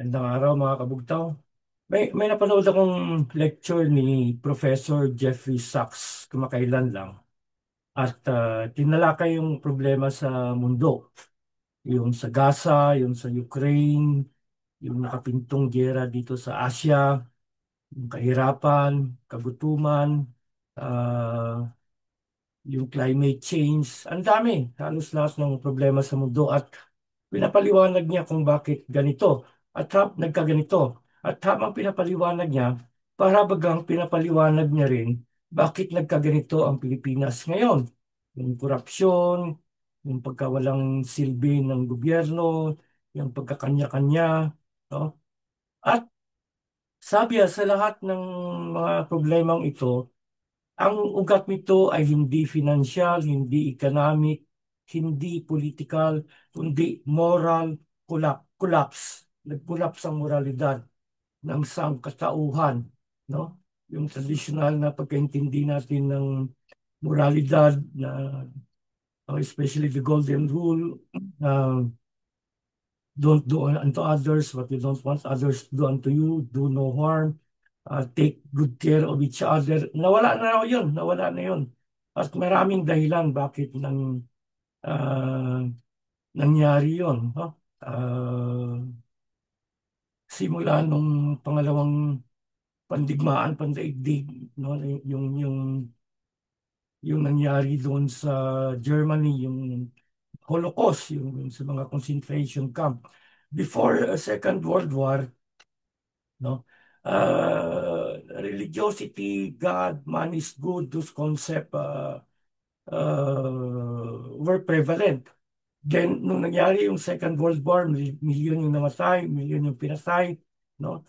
Magandang araw mga kabugtaw. May napanood akong lecture ni Professor Jeffrey Sachs kumakailan lang at tinalakay yung problema sa mundo. Yung sa Gaza, yung sa Ukraine, yung nakapintong giyera dito sa Asia, yung kahirapan, kagutuman, ah, yung climate change. Ang dami, halos lahat ng problema sa mundo at pinapaliwanag niya kung bakit ganito at nagkaganito. At habang pinapaliwanag niya, para bagang pinapaliwanag niya rin bakit nagkaganito ang Pilipinas ngayon. Yung korupsyon, yung pagkawalang silbi ng gobyerno, yung pagkakanya-kanya, no? At sabi niya, sa lahat ng mga problemang ito, ang ugat nito ay hindi financial, hindi economic, hindi political, kundi moral collapse. Nag-collapse ang moralidad ng sangkatauhan, no? Yung traditional na pagkaintindi natin ng moralidad na especially the golden rule, uh, don't do unto others what you don't want others to do unto you, do no harm, take good care of each other. Nawala na yun, nawala na yun. At maraming dahilan bakit ah, nangyari yun. No? Simula nung pangalawang pandigmaan, pandaigdig, no? Yung nangyari doon sa Germany, yung Holocaust, yung sa mga concentration camp. Before Second World War, no? Religiosity, God, man is good, those concepts were prevalent. Then, nung nangyari yung Second World War, milyon yung namatay, milyon yung pinatay, no?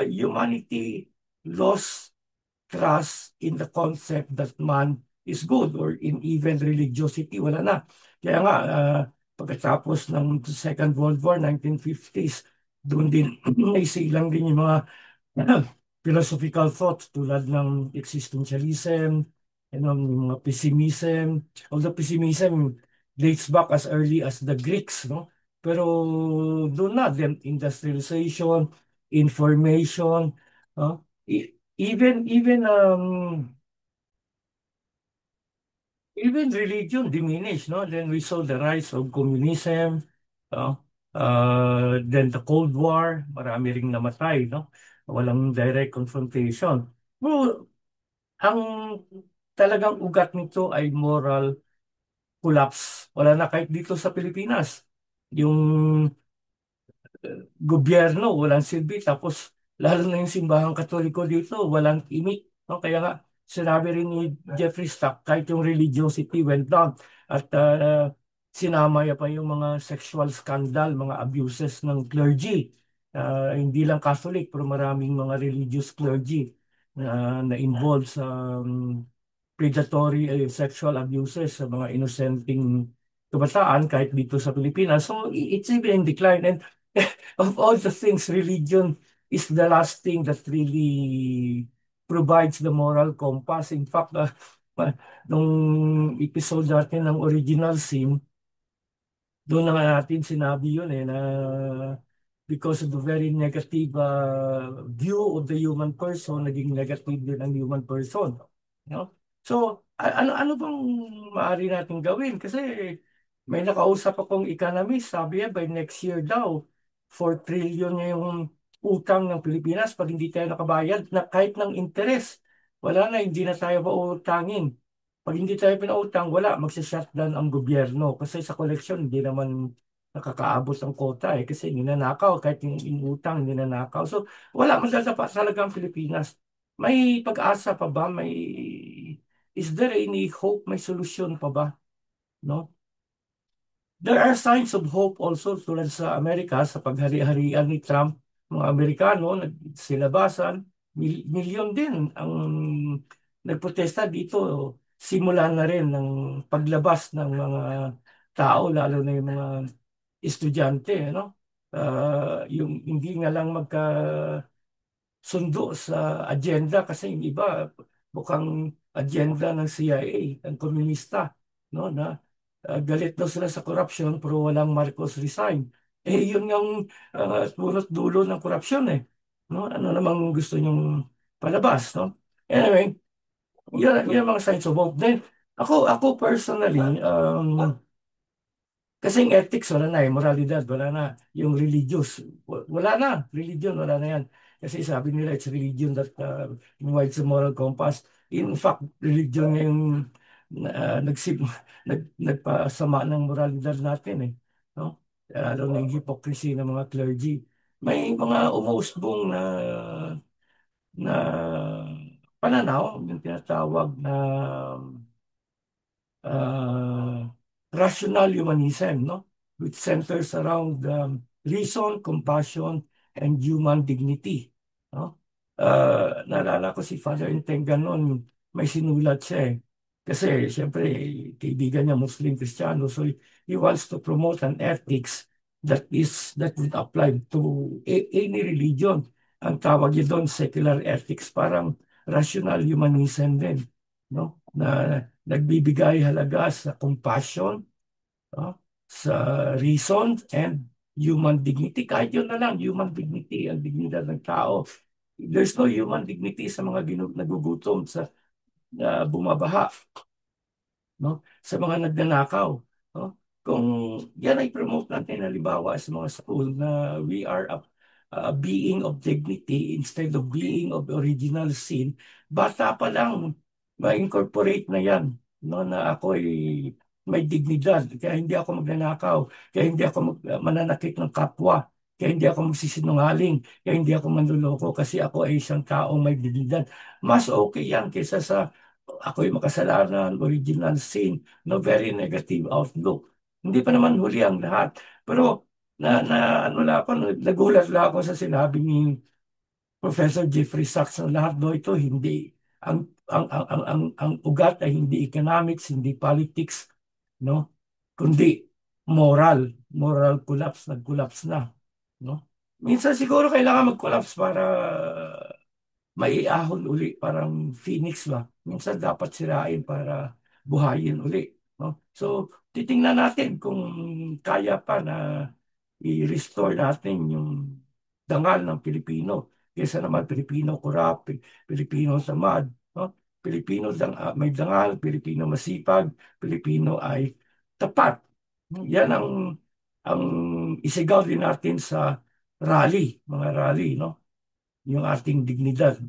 Humanity lost trust in the concept that man is good or in even religiosity, wala na. Kaya nga, pagkatapos ng Second World War, 1950s, doon din naisilang din yung mga philosophical thoughts tulad ng existentialism, yung mga pessimism. Although pessimism dates back as early as the Greeks, no? Pero doon na, then industrialization, information, no? Even religion diminished, no? Then we saw the rise of communism, no? Then the Cold War, marami ring namatay, no? Walang direct confrontation. Well, ang talagang ugat nito ay moral collapse. Wala na kahit dito sa Pilipinas. Yung gobyerno, walang silbi. Tapos, lalo na yung simbahang katoliko dito, walang imik. No? Kaya nga, sinabi rin ni Jeffrey Stack, kahit yung religiosity went down at sinama niya pa yung mga sexual scandal, mga abuses ng clergy. Hindi lang Catholic, pero maraming mga religious clergy na involved sa predatory sexual abuses sa mga inosenteng kabataan kahit dito sa Pilipinas. So it's even in decline. And of all the things, religion is the last thing that really provides the moral compass. In fact, nung episode natin ng original sin, doon na nga natin sinabi yun na because of the very negative view of the human person, naging negative din ang human person. No? So, ano bang maaari natin gawin? Kasi may nakausap akong economist, sabi niya by next year daw, 4 trillion na yung utang ng Pilipinas pag hindi tayo nakabayad na kahit ng interes. Wala na, hindi na tayo pautangin. Pag hindi tayo pinautang, wala, magsa-shutdown ang gobyerno. Kasi sa koleksyon, hindi naman nakakaabot ang quota kasi ninanakaw, kahit yung inutang, ninanakaw. So, wala, madadapa talaga ang Pilipinas. May pag-asa pa ba? Is there any hope? May solusyon pa ba? No? There are signs of hope also tulad sa Amerika, sa paghari-harian ni Trump, mga Amerikano, nagsilabasan, milyon din ang nagprotesta dito. Simula na rin ng paglabas ng mga tao, lalo na yung mga estudyante, no? Yung hindi nga lang magkasundo sa agenda kasi yung iba mukhang agenda ng CIA, ng komunista, no? Na galit daw sila sa corruption pero walang Marcos resign. Yun yung punot dulo ng korupsyon eh. No? Ano namang gusto nyong palabas, no? Anyway, yun ang mga signs of hope. Then, ako personally, kasi yung ethics, wala na eh. Moralidad, wala na. Yung religious, wala na. Religion, wala na yan. Kasi sabi nila, it's religion that provides a moral compass. In fact, religion yung nagsip, nagpasama ng moralidad natin eh. No? Lalo na yung hypocrisy ng mga clergy. May mga umuusbong na pananaw, yung tinatawag na uh, rational humanism, no? Which centers around reason, compassion, and human dignity. No? Naalala ko si Father Intenga noon, may sinulat siya eh. Kasi siyempre, kaibigan niya Muslim Kristiyano, so he wants to promote an ethics that would apply to any religion. Ang tawag niya doon, secular ethics, parang rational humanism din. No? Na nagbibigay halaga sa compassion, no? Sa reason and human dignity. Kahit yun na lang, human dignity, ang dignidad ng tao. There's no human dignity sa mga nagugutom, sa bumabaha, no? Sa mga nagnanakaw, no? Kung yan ay promote natin halimbawa sa mga school na we are a being of dignity instead of being of original sin, bata pa lang ma-incorporate na yan, no? Na ako ay may dignidad, kaya hindi ako magnanakaw, kaya hindi ako mananakit ng kapwa, kaya hindi ako magsisinungaling, kaya hindi ako manluloko kasi ako ay isang taong may dignidad. Mas okay yan kaysa sa ako'y makasalanan, original sin, no, very negative outlook. Hindi pa naman huli ang lahat. Pero ano lang ako, nagulat lang ako sa sinabi ni Professor Jeffrey Sachs na lahat do ito hindi ang ugat ay hindi economics, hindi politics, no? Kundi moral collapse, nag-collapse na, no? Minsan siguro kailangan mag-collapse para maiahon uli, parang phoenix ba? Minsan dapat sirain para buhayin uli. No? So, titingnan natin kung kaya pa na i-restore natin yung dangal ng Pilipino. Kesa naman Pilipino corrupt, Pilipino tamad. No? Pilipino may dangal, Pilipino masipag, Pilipino ay tapat. Yan ang isigaw din natin sa rally, mga rally, no? Yung ating dignidad.